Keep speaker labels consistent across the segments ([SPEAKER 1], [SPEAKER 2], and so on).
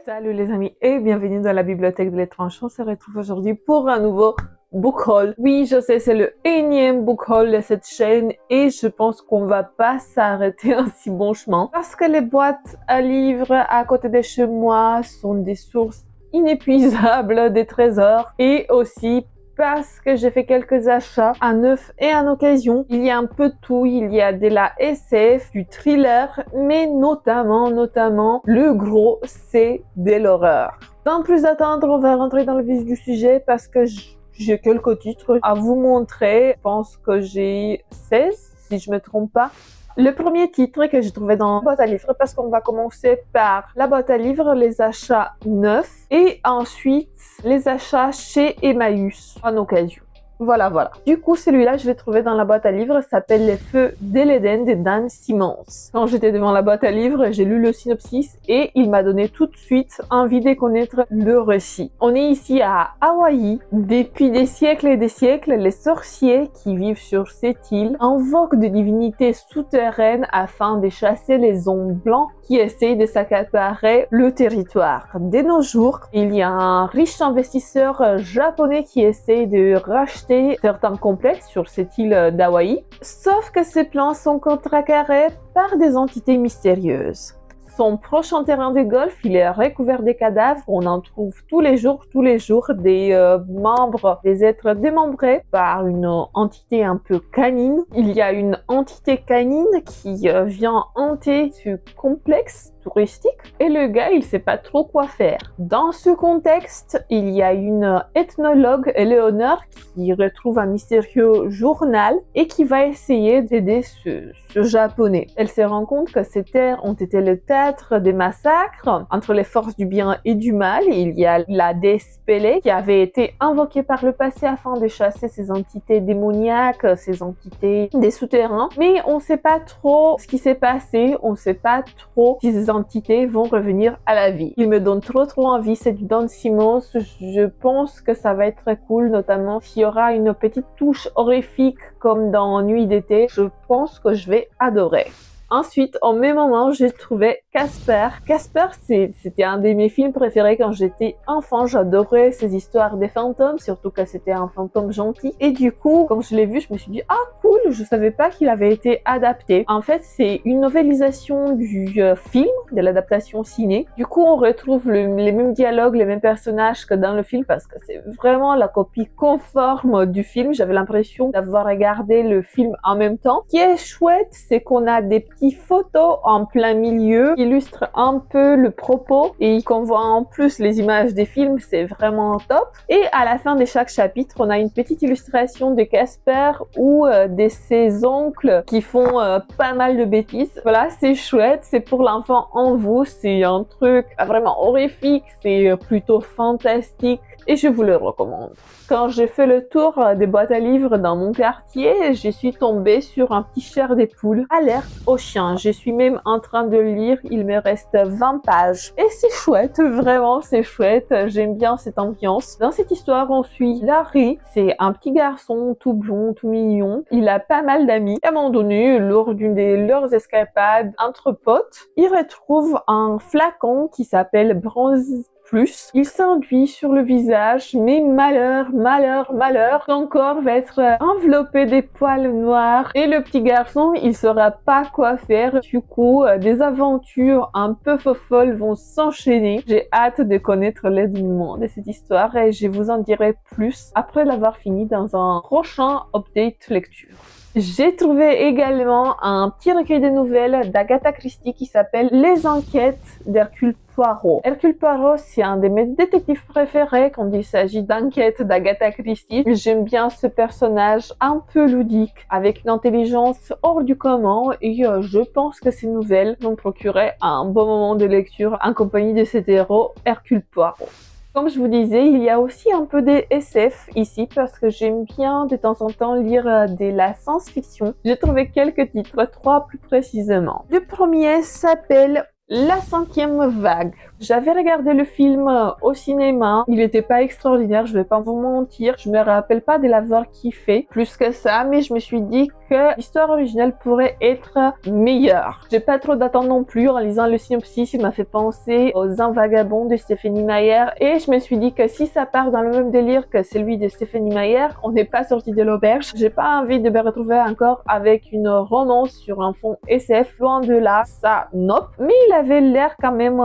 [SPEAKER 1] Salut les amis et bienvenue dans la bibliothèque de l'étrange. On se retrouve aujourd'hui pour un nouveau book haul. Oui, je sais, c'est le énième book haul de cette chaîne et je pense qu'on va pas s'arrêter un si bon chemin parce que les boîtes à livres à côté de chez moi sont des sources inépuisables des trésors et aussi parce que j'ai fait quelques achats à neuf et en occasion. Il y a un peu de tout, il y a de la SF, du thriller, mais notamment, le gros, c'est de l'horreur. Sans plus attendre, on va rentrer dans le vif du sujet parce que j'ai quelques titres à vous montrer. Je pense que j'ai 16, si je me trompe pas. Le premier titre que j'ai trouvé dans la boîte à livres, parce qu'on va commencer par la boîte à livres, les achats neufs, et ensuite les achats chez Emmaüs en occasion. Voilà. Du coup, celui-là, je l'ai trouvé dans la boîte à livres, s'appelle Les Feux de l'Éden de Dan Simmons. Quand j'étais devant la boîte à livres, j'ai lu le synopsis et il m'a donné tout de suite envie de connaître le récit. On est ici à Hawaï. Depuis des siècles et des siècles, les sorciers qui vivent sur cette île invoquent des divinités souterraines afin de chasser les hommes blancs qui essayent de s'accaparer le territoire. De nos jours, il y a un riche investisseur japonais qui essaye de racheter certains complexes sur cette île d'Hawaï, sauf que ces plans sont contrecarrés par des entités mystérieuses. Son prochain terrain de golf, il est recouvert de cadavres. On en trouve tous les jours des membres, des êtres démembrés par une entité un peu canine. Il y a une entité canine qui vient hanter ce complexe touristique et le gars, il sait pas trop quoi faire. Dans ce contexte, il y a une ethnologue, Eleonore, qui retrouve un mystérieux journal et qui va essayer d'aider ce japonais. Elle se rend compte que ces terres ont été le théâtre des massacres entre les forces du bien et du mal. Il y a la déesse Pélée qui avait été invoquée par le passé afin de chasser ces entités démoniaques, ces entités des souterrains. Mais on sait pas trop ce qui s'est passé, on sait pas trop si ces entités vont revenir à la vie. Il me donne trop envie, c'est du Dan Simmons. Je pense que ça va être très cool, notamment s'il y aura une petite touche horrifique comme dans Nuit d'été. Je pense que je vais adorer. Ensuite, au même moment, j'ai trouvé Casper. Casper, c'était un de mes films préférés quand j'étais enfant. J'adorais ces histoires des fantômes, surtout que c'était un fantôme gentil. Et du coup, quand je l'ai vu, je me suis dit « Ah, cool, je savais pas qu'il avait été adapté. » En fait, c'est une novélisation du film, de l'adaptation ciné. Du coup, on retrouve les mêmes dialogues, les mêmes personnages que dans le film parce que c'est vraiment la copie conforme du film. J'avais l'impression d'avoir regardé le film en même temps. Ce qui est chouette, c'est qu'on a des petites photos en plein milieu qui illustrent un peu le propos et qu'on voit en plus les images des films, c'est vraiment top. Et à la fin de chaque chapitre, on a une petite illustration de Casper ou de ses oncles qui font pas mal de bêtises. Voilà, c'est chouette, c'est pour l'enfant en vous, c'est un truc vraiment horrifique, c'est plutôt fantastique et je vous le recommande. Quand j'ai fait le tour des boîtes à livres dans mon quartier, je suis tombée sur un petit chair des poules, Alerte aux chiens. Je suis même en train de le lire, il me reste 20 pages. Et c'est chouette, vraiment c'est chouette, j'aime bien cette ambiance. Dans cette histoire, on suit Larry, c'est un petit garçon tout blond, tout mignon. Il a pas mal d'amis. À un moment donné, lors d'une de leurs escapades entre potes, il retrouve un flacon qui s'appelle Bronze Plus. Il s'enduit sur le visage, mais malheur, son corps va être enveloppé des poils noirs et le petit garçon, il saura pas quoi faire. Du coup, des aventures un peu folles vont s'enchaîner. J'ai hâte de connaître le dénouement de cette histoire et je vous en dirai plus après l'avoir fini dans un prochain update lecture. J'ai trouvé également un petit recueil de nouvelles d'Agatha Christie qui s'appelle Les Enquêtes d'Hercule Poirot. Hercule Poirot, c'est un de mes détectives préférés quand il s'agit d'enquêtes d'Agatha Christie. J'aime bien ce personnage un peu ludique, avec une intelligence hors du commun et je pense que ces nouvelles vont procurer un bon moment de lecture en compagnie de cet héros, Hercule Poirot. Comme je vous disais, il y a aussi un peu des SF ici parce que j'aime bien de temps en temps lire de la science-fiction. J'ai trouvé quelques titres, 3 plus précisément. Le premier s'appelle La 5e vague. J'avais regardé le film au cinéma, il n'était pas extraordinaire, je vais pas vous mentir, je me rappelle pas de l'avoir kiffé plus que ça, mais je me suis dit que l'histoire originale pourrait être meilleure. J'ai pas trop d'attente non plus, en lisant le synopsis, il m'a fait penser aux Un vagabond de Stephenie Meyer, et je me suis dit que si ça part dans le même délire que celui de Stephenie Meyer, on n'est pas sorti de l'auberge. J'ai pas envie de me retrouver encore avec une romance sur un fond SF, loin de là, ça nope, mais il avait l'air quand même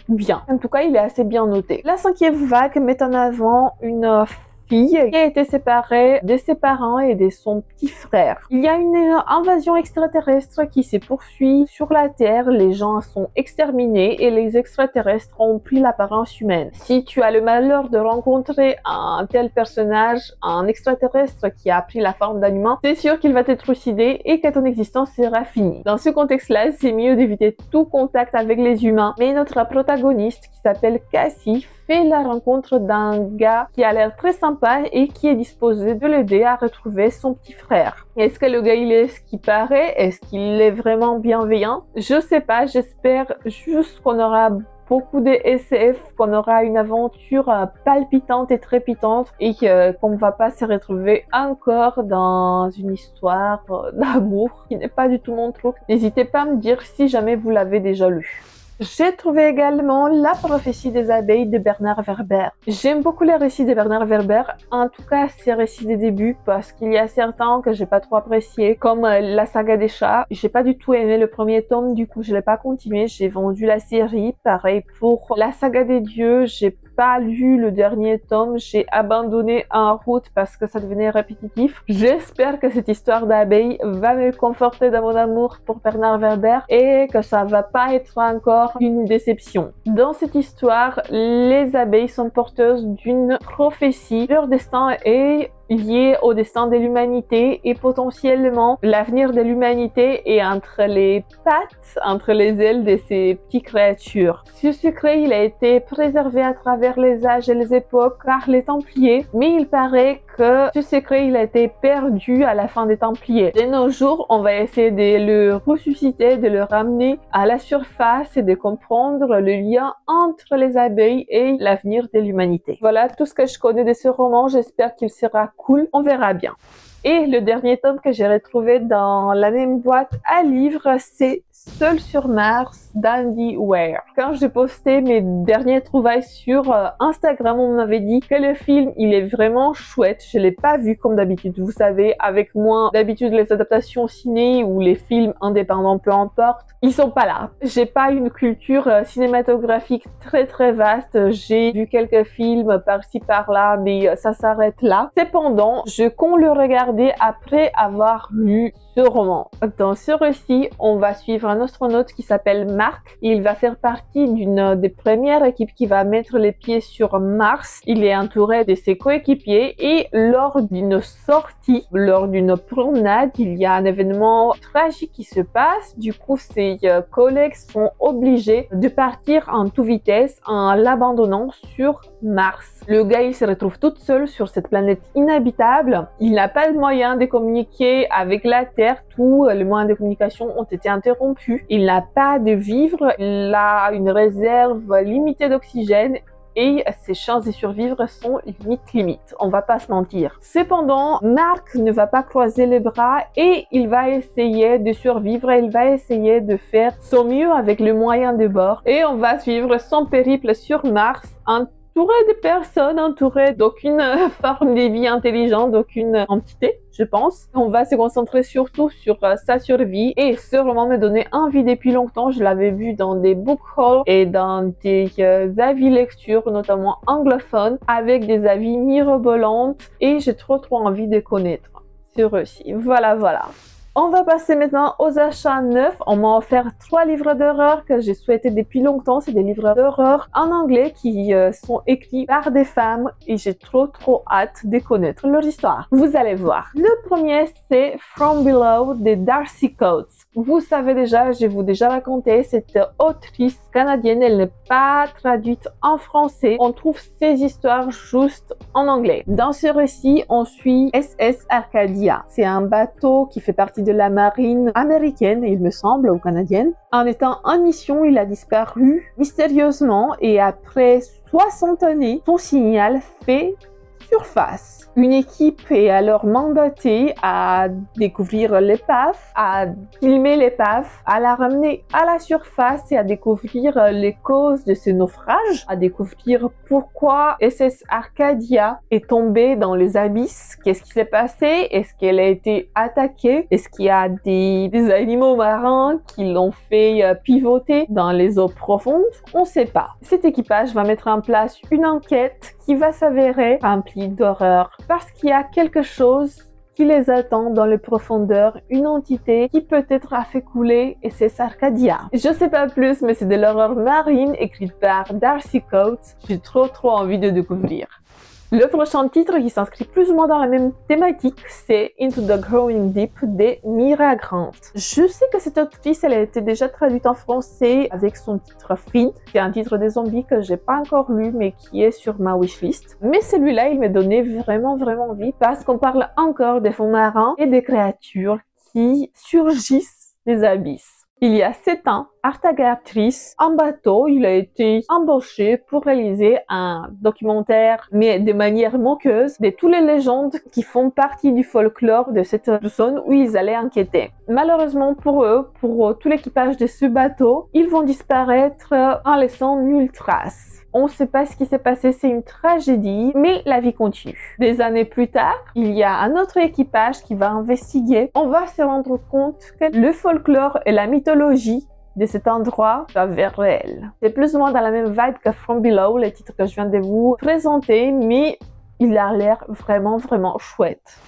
[SPEAKER 1] bien. En tout cas, il est assez bien noté. La 5e vague met en avant une fille qui a été séparée de ses parents et de son petit frère. Il y a une invasion extraterrestre qui se poursuit sur la Terre, les gens sont exterminés et les extraterrestres ont pris l'apparence humaine. Si tu as le malheur de rencontrer un tel personnage, un extraterrestre qui a pris la forme d'un humain, c'est sûr qu'il va te trucider et que ton existence sera finie. Dans ce contexte-là, c'est mieux d'éviter tout contact avec les humains, mais notre protagoniste qui s'appelle Cassie fait la rencontre d'un gars qui a l'air très sympa et qui est disposé de l'aider à retrouver son petit frère. Est-ce que le gars il est ce qu'il paraît? Est-ce qu'il est vraiment bienveillant? Je sais pas, j'espère juste qu'on aura beaucoup de SF, qu'on aura une aventure palpitante et trépidante et qu'on ne va pas se retrouver encore dans une histoire d'amour qui n'est pas du tout mon truc. N'hésitez pas à me dire si jamais vous l'avez déjà lu. J'ai trouvé également La prophétie des abeilles de Bernard Werber. J'aime beaucoup les récits de Bernard Werber, en tout cas ses récits des débuts, parce qu'il y a certains que j'ai pas trop appréciés, comme la saga des chats. J'ai pas du tout aimé le premier tome, du coup je l'ai pas continué, j'ai vendu la série. Pareil pour la saga des dieux, j'ai pas lu le dernier tome, j'ai abandonné en route parce que ça devenait répétitif. J'espère que cette histoire d'abeilles va me conforter dans mon amour pour Bernard Werber et que ça va pas être encore une déception. Dans cette histoire, les abeilles sont porteuses d'une prophétie. Leur destin est lié au destin de l'humanité et potentiellement l'avenir de l'humanité est entre les pattes, entre les ailes de ces petites créatures. Ce secret, il a été préservé à travers les âges et les époques par les Templiers, mais il paraît que ce secret, il a été perdu à la fin des Templiers. De nos jours, on va essayer de le ressusciter, de le ramener à la surface et de comprendre le lien entre les abeilles et l'avenir de l'humanité. Voilà tout ce que je connais de ce roman, j'espère qu'il sera cool, on verra bien. Et le dernier tome que j'ai retrouvé dans la même boîte à livres, c'est Seul sur Mars d'Andy Weir. Quand j'ai posté mes derniers trouvailles sur Instagram, on m'avait dit que le film, il est vraiment chouette. Je l'ai pas vu comme d'habitude. Vous savez, avec moi, d'habitude, les adaptations ciné ou les films indépendants, peu importe, ils sont pas là. J'ai pas une culture cinématographique très vaste. J'ai vu quelques films par-ci par-là, mais ça s'arrête là. Cependant, je compte le regarder après avoir lu ce roman. Dans ce récit, on va suivre un astronaute qui s'appelle Mark. Il va faire partie d'une des premières équipes qui va mettre les pieds sur Mars. Il est entouré de ses coéquipiers et lors d'une sortie, lors d'une promenade, il y a un événement tragique qui se passe. Du coup, ses collègues sont obligés de partir en toute vitesse en l'abandonnant sur Mars. Le gars, il se retrouve tout seul sur cette planète inhabitable. Il n'a pas de moyen de communiquer avec la Terre. Tous les moyens de communication ont été interrompus. Il n'a pas de vivre. Il a une réserve limitée d'oxygène et ses chances de survivre sont limite. On va pas se mentir. Cependant, Mark ne va pas croiser les bras et il va essayer de survivre. Il va essayer de faire son mieux avec les moyens de bord et on va suivre son périple sur Mars entouré de personnes, entouré d'aucune forme de vie intelligente, d'aucune entité, je pense. On va se concentrer surtout sur sa survie et ce roman me donnait envie depuis longtemps. Je l'avais vu dans des book hauls et dans des avis lecture, notamment anglophones, avec des avis mirobolantes et j'ai trop envie de connaître ce récit. Voilà. On va passer maintenant aux achats neufs. On m'a offert 3 livres d'horreur que j'ai souhaité depuis longtemps. C'est des livres d'horreur en anglais qui sont écrits par des femmes et j'ai trop hâte de connaître leur histoire. Vous allez voir. Le premier, c'est From Below de Darcy Coates. Vous savez déjà, je vous ai déjà raconté, cette autrice canadienne, elle n'est pas traduite en français. On trouve ses histoires juste en anglais. Dans ce récit, on suit SS Arcadia. C'est un bateau qui fait partie de la marine américaine, il me semble, ou canadienne. En étant en mission, il a disparu mystérieusement et après 60 années, son signal fait surface. Une équipe est alors mandatée à découvrir l'épave, à filmer l'épave, à la ramener à la surface et à découvrir les causes de ce naufrage, à découvrir pourquoi SS Arcadia est tombée dans les abysses, qu'est-ce qui s'est passé, est-ce qu'elle a été attaquée, est-ce qu'il y a des animaux marins qui l'ont fait pivoter dans les eaux profondes, on ne sait pas. Cet équipage va mettre en place une enquête qui va s'avérer remplie d'horreur parce qu'il y a quelque chose qui les attend dans les profondeurs, une entité qui peut-être a fait couler SS Arcadia. Je sais pas plus, mais c'est de l'horreur marine écrite par Darcy Coates. J'ai trop envie de découvrir. Le prochain titre qui s'inscrit plus ou moins dans la même thématique, c'est Into the Growing Deep de Mira Grant. Je sais que cette autrice, elle a été déjà traduite en français avec son titre Fin. C'est un titre des zombies que j'ai pas encore lu, mais qui est sur ma wishlist. Mais celui-là, il m'a donné vraiment envie parce qu'on parle encore des fonds marins et des créatures qui surgissent des abysses. Il y a 7 ans, Artagartrice, en bateau, il a été embauché pour réaliser un documentaire, mais de manière moqueuse, de toutes les légendes qui font partie du folklore de cette zone où ils allaient enquêter. Malheureusement pour eux, pour tout l'équipage de ce bateau, ils vont disparaître en laissant nulle trace. On ne sait pas ce qui s'est passé, c'est une tragédie, mais la vie continue. Des années plus tard, il y a un autre équipage qui va investiguer. On va se rendre compte que le folklore et la mythologie de cet endroit s'avèrent réels. C'est plus ou moins dans la même vibe que From Below, le titre que je viens de vous présenter, mais il a l'air vraiment chouette.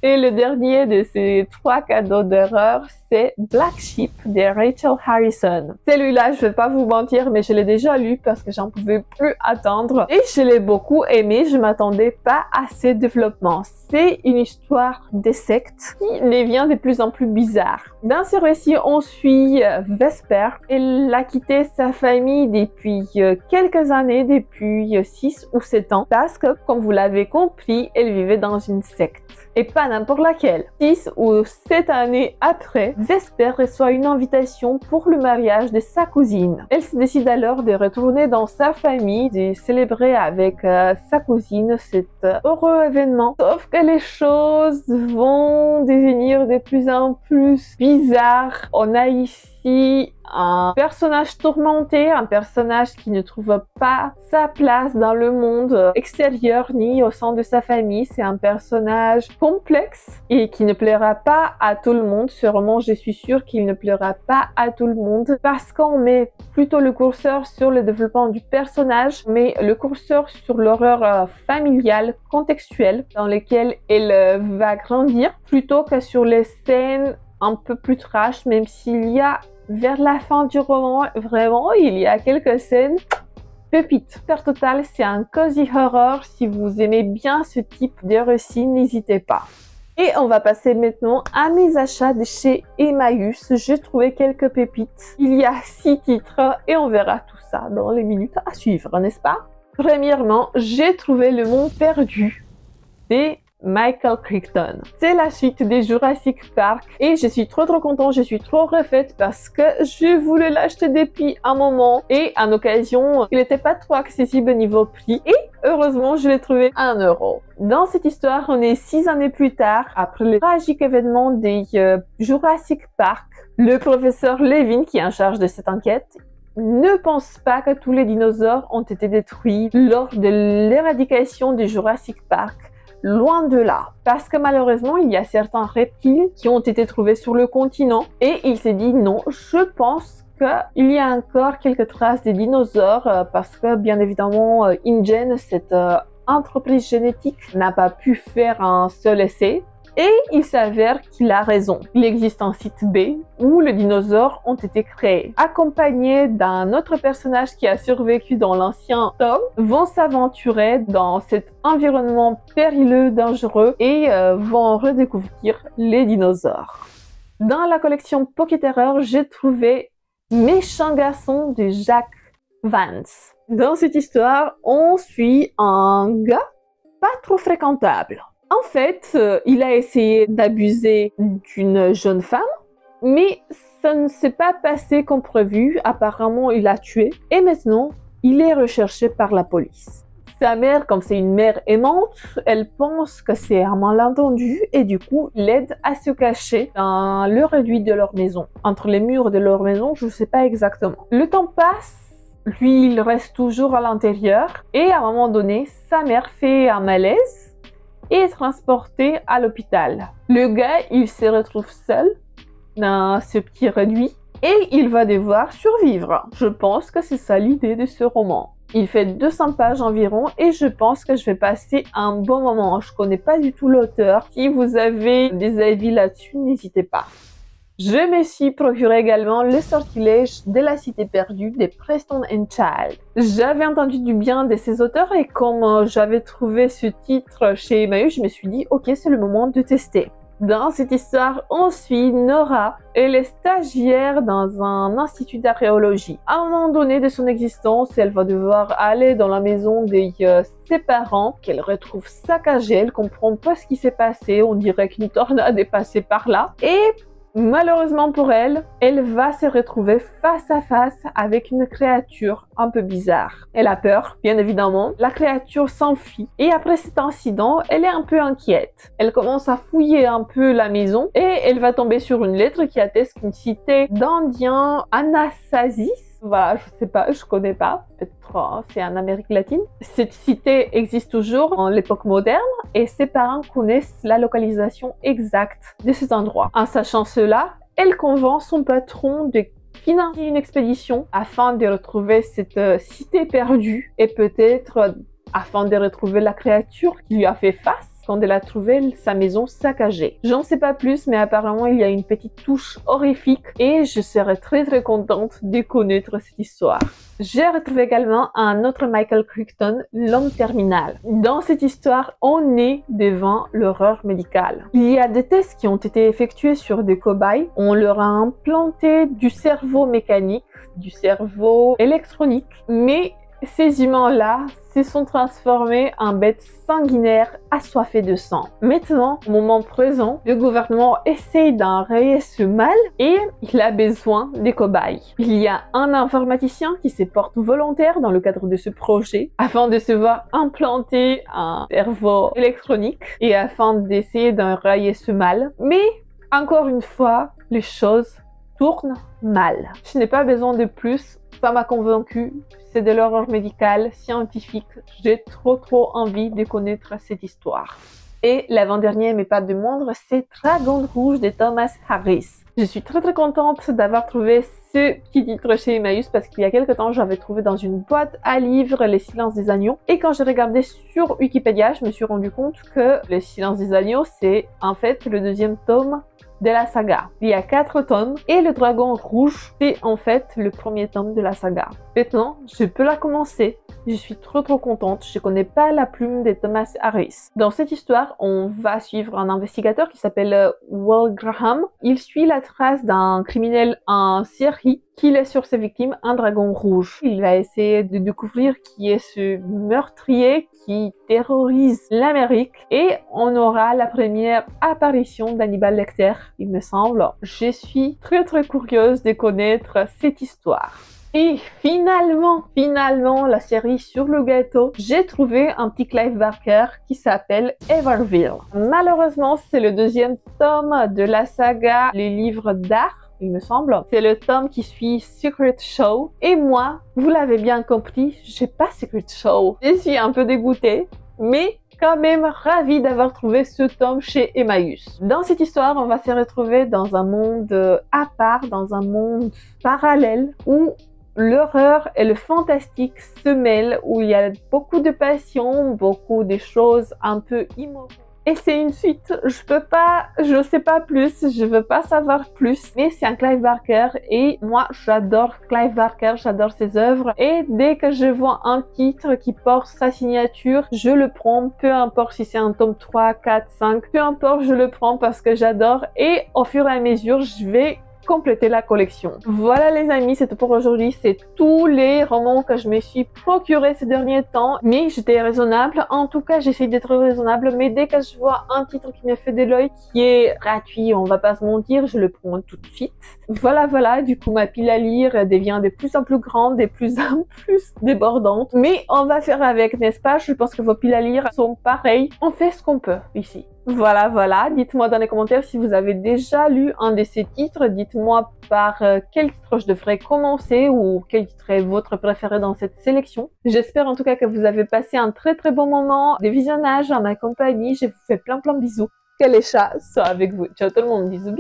[SPEAKER 1] Et le dernier de ces 3 cadeaux d'horreur, c'est Black Sheep de Rachel Harrison. Celui-là, je vais pas vous mentir, mais je l'ai déjà lu parce que j'en pouvais plus attendre. Et je l'ai beaucoup aimé, je m'attendais pas à ce développement. C'est une histoire de secte qui devient de plus en plus bizarre. Dans ce récit, on suit Vesper. Elle a quitté sa famille depuis quelques années, depuis 6 ou 7 ans, parce que, comme vous l'avez compris, elle vivait dans une secte. Et pas n'importe laquelle. 6 ou 7 années après, Vesper reçoit une invitation pour le mariage de sa cousine. Elle se décide alors de retourner dans sa famille, de célébrer avec sa cousine cet heureux événement. Sauf que les choses vont devenir de plus en plus bizarres. On a ici un personnage tourmenté, un personnage qui ne trouve pas sa place dans le monde extérieur ni au sein de sa famille. C'est un personnage complexe et qui ne plaira pas à tout le monde. Ce roman, je suis sûre qu'il ne plaira pas à tout le monde parce qu'on met plutôt le curseur sur le développement du personnage, mais le curseur sur l'horreur familiale, contextuelle, dans lesquelles elle va grandir, plutôt que sur les scènes un peu plus trash, même s'il y a vers la fin du roman, vraiment, il y a quelques scènes pépites. Super Total, c'est un cozy horror. Si vous aimez bien ce type de récit, n'hésitez pas. Et on va passer maintenant à mes achats de chez Emmaüs. J'ai trouvé quelques pépites. Il y a 6 titres et on verra tout ça dans les minutes à suivre, n'est-ce pas? Premièrement, j'ai trouvé Le Monde Perdu des Michael Crichton. C'est la suite des Jurassic Park et je suis trop contente, je suis trop refaite parce que je voulais l'acheter depuis un moment et en occasion, il n'était pas trop accessible niveau prix et heureusement, je l'ai trouvé à 1 €. Dans cette histoire, on est 6 années plus tard, après le tragique événement des Jurassic Park. Le professeur Levin, qui est en charge de cette enquête, ne pense pas que tous les dinosaures ont été détruits lors de l'éradication des Jurassic Park. Loin de là, parce que malheureusement, il y a certains reptiles qui ont été trouvés sur le continent et il s'est dit non, je pense qu'il y a encore quelques traces des dinosaures parce que bien évidemment, InGen, cette entreprise génétique, n'a pas pu faire un seul essai. Et il s'avère qu'il a raison. Il existe un site B où les dinosaures ont été créés. Accompagnés d'un autre personnage qui a survécu dans l'ancien tome, vont s'aventurer dans cet environnement périlleux, dangereux et vont redécouvrir les dinosaures. Dans la collection Pocket Terror, j'ai trouvé Méchant garçon de Jack Vance. Dans cette histoire, on suit un gars pas trop fréquentable. En fait, il a essayé d'abuser d'une jeune femme, mais ça ne s'est pas passé comme prévu. Apparemment, il l'a tué et maintenant, il est recherché par la police. Sa mère, comme c'est une mère aimante, elle pense que c'est un malentendu et du coup l'aide à se cacher dans le réduit de leur maison. Entre les murs de leur maison, je ne sais pas exactement. Le temps passe, lui il reste toujours à l'intérieur et à un moment donné, sa mère fait un malaise et est transporté à l'hôpital. Le gars, il se retrouve seul dans ce petit réduit et il va devoir survivre. Je pense que c'est ça l'idée de ce roman. Il fait 200 pages environ et je pense que je vais passer un bon moment. Je connais pas du tout l'auteur. Si vous avez des avis là-dessus, n'hésitez pas. Je me suis procuré également Le Sortilège de la Cité Perdue de Preston and Child. J'avais entendu du bien de ces auteurs et comme j'avais trouvé ce titre chez Emmaüs, je me suis dit ok, c'est le moment de tester. Dans cette histoire, on suit Nora. Elle est stagiaire dans un institut d'archéologie. À un moment donné de son existence, elle va devoir aller dans la maison de ses parents, qu'elle retrouve saccagée. Elle comprend pas ce qui s'est passé. On dirait qu'une tornade est passée par là. Et malheureusement pour elle, elle va se retrouver face à face avec une créature un peu bizarre. Elle a peur, bien évidemment. La créature s'enfuit et après cet incident, elle est un peu inquiète. Elle commence à fouiller un peu la maison et elle va tomber sur une lettre qui atteste qu'une cité d'Indiens Anasasis, voilà, je sais pas, je connais pas, peut-être c'est en Amérique latine. Cette cité existe toujours en l'époque moderne et ses parents connaissent la localisation exacte de cet endroit. En sachant cela, elle convainc son patron de financer une expédition afin de retrouver cette cité perdue et peut-être afin de retrouver la créature qui lui a fait face quand elle a trouvé sa maison saccagée. J'en sais pas plus, mais apparemment il y a une petite touche horrifique et je serais très contente de connaître cette histoire. J'ai retrouvé également un autre Michael Crichton, L'homme terminal. Dans cette histoire, on est devant l'horreur médicale. Il y a des tests qui ont été effectués sur des cobayes. On leur a implanté du cerveau mécanique, du cerveau électronique, mais ces humains-là se sont transformés en bêtes sanguinaires assoiffées de sang. Maintenant, au moment présent, le gouvernement essaye d'enrayer ce mal et il a besoin des cobayes. Il y a un informaticien qui se porte volontaire dans le cadre de ce projet afin de se voir implanter un cerveau électronique et afin d'essayer d'enrayer ce mal. Mais, encore une fois, les choses tournent mal. Je n'ai pas besoin de plus. Ça m'a convaincu, c'est de l'horreur médicale, scientifique. J'ai trop envie de connaître cette histoire. Et l'avant-dernier, mais pas de moindre, c'est Dragon Rouge de Thomas Harris. Je suis très contente d'avoir trouvé ce petit titre chez Emmaüs parce qu'il y a quelques temps, j'avais trouvé dans une boîte à livres Les Silences des Agneaux. Et quand j'ai regardé sur Wikipédia, je me suis rendu compte que Les Silences des Agneaux, c'est en fait le deuxième tome de la saga. Il y a 4 tomes et le Dragon Rouge, c'est en fait le premier tome de la saga. Maintenant, je peux la commencer. Je suis trop contente. Je connais pas la plume de Thomas Harris. Dans cette histoire, on va suivre un investigateur qui s'appelle Will Graham. Il suit la trace d'un criminel en série qui laisse sur ses victimes un dragon rouge. Il va essayer de découvrir qui est ce meurtrier qui terrorise l'Amérique et on aura la première apparition d'Hannibal Lecter, il me semble. Je suis très curieuse de connaître cette histoire. Et finalement, la série sur le gâteau, j'ai trouvé un petit Clive Barker qui s'appelle Everville. Malheureusement, c'est le deuxième tome de la saga Les Livres d'Art, il me semble. C'est le tome qui suit Secret Show. Et moi, vous l'avez bien compris, j'ai pas Secret Show. Je suis un peu dégoûtée, mais quand même ravie d'avoir trouvé ce tome chez Emmaüs. Dans cette histoire, on va se retrouver dans un monde à part, dans un monde parallèle où l'horreur et le fantastique se mêlent, où il y a beaucoup de passion, beaucoup de choses un peu immorales. Et c'est une suite, je sais pas plus, je veux pas savoir plus, mais c'est un Clive Barker et moi j'adore Clive Barker, j'adore ses œuvres et dès que je vois un titre qui porte sa signature, je le prends, peu importe si c'est un tome 3, 4, 5, peu importe, je le prends parce que j'adore et au fur et à mesure, je vais compléter la collection. Voilà les amis, c'est tout pour aujourd'hui. C'est tous les romans que je me suis procuré ces derniers temps. Mais j'étais raisonnable. En tout cas, j'essaie d'être raisonnable. Mais dès que je vois un titre qui me fait de l'œil, qui est gratuit, on va pas se mentir, je le prends tout de suite. Voilà. Du coup, ma pile à lire devient de plus en plus grande, de plus en plus débordante. Mais on va faire avec, n'est-ce pas? Je pense que vos piles à lire sont pareilles. On fait ce qu'on peut ici. Voilà. Dites-moi dans les commentaires si vous avez déjà lu un de ces titres. Dites-moi par quel titre je devrais commencer ou quel titre est votre préféré dans cette sélection. J'espère en tout cas que vous avez passé un très bon moment de visionnage en ma compagnie. Je vous fais plein de bisous. Que les chats soient avec vous. Ciao tout le monde, bisous.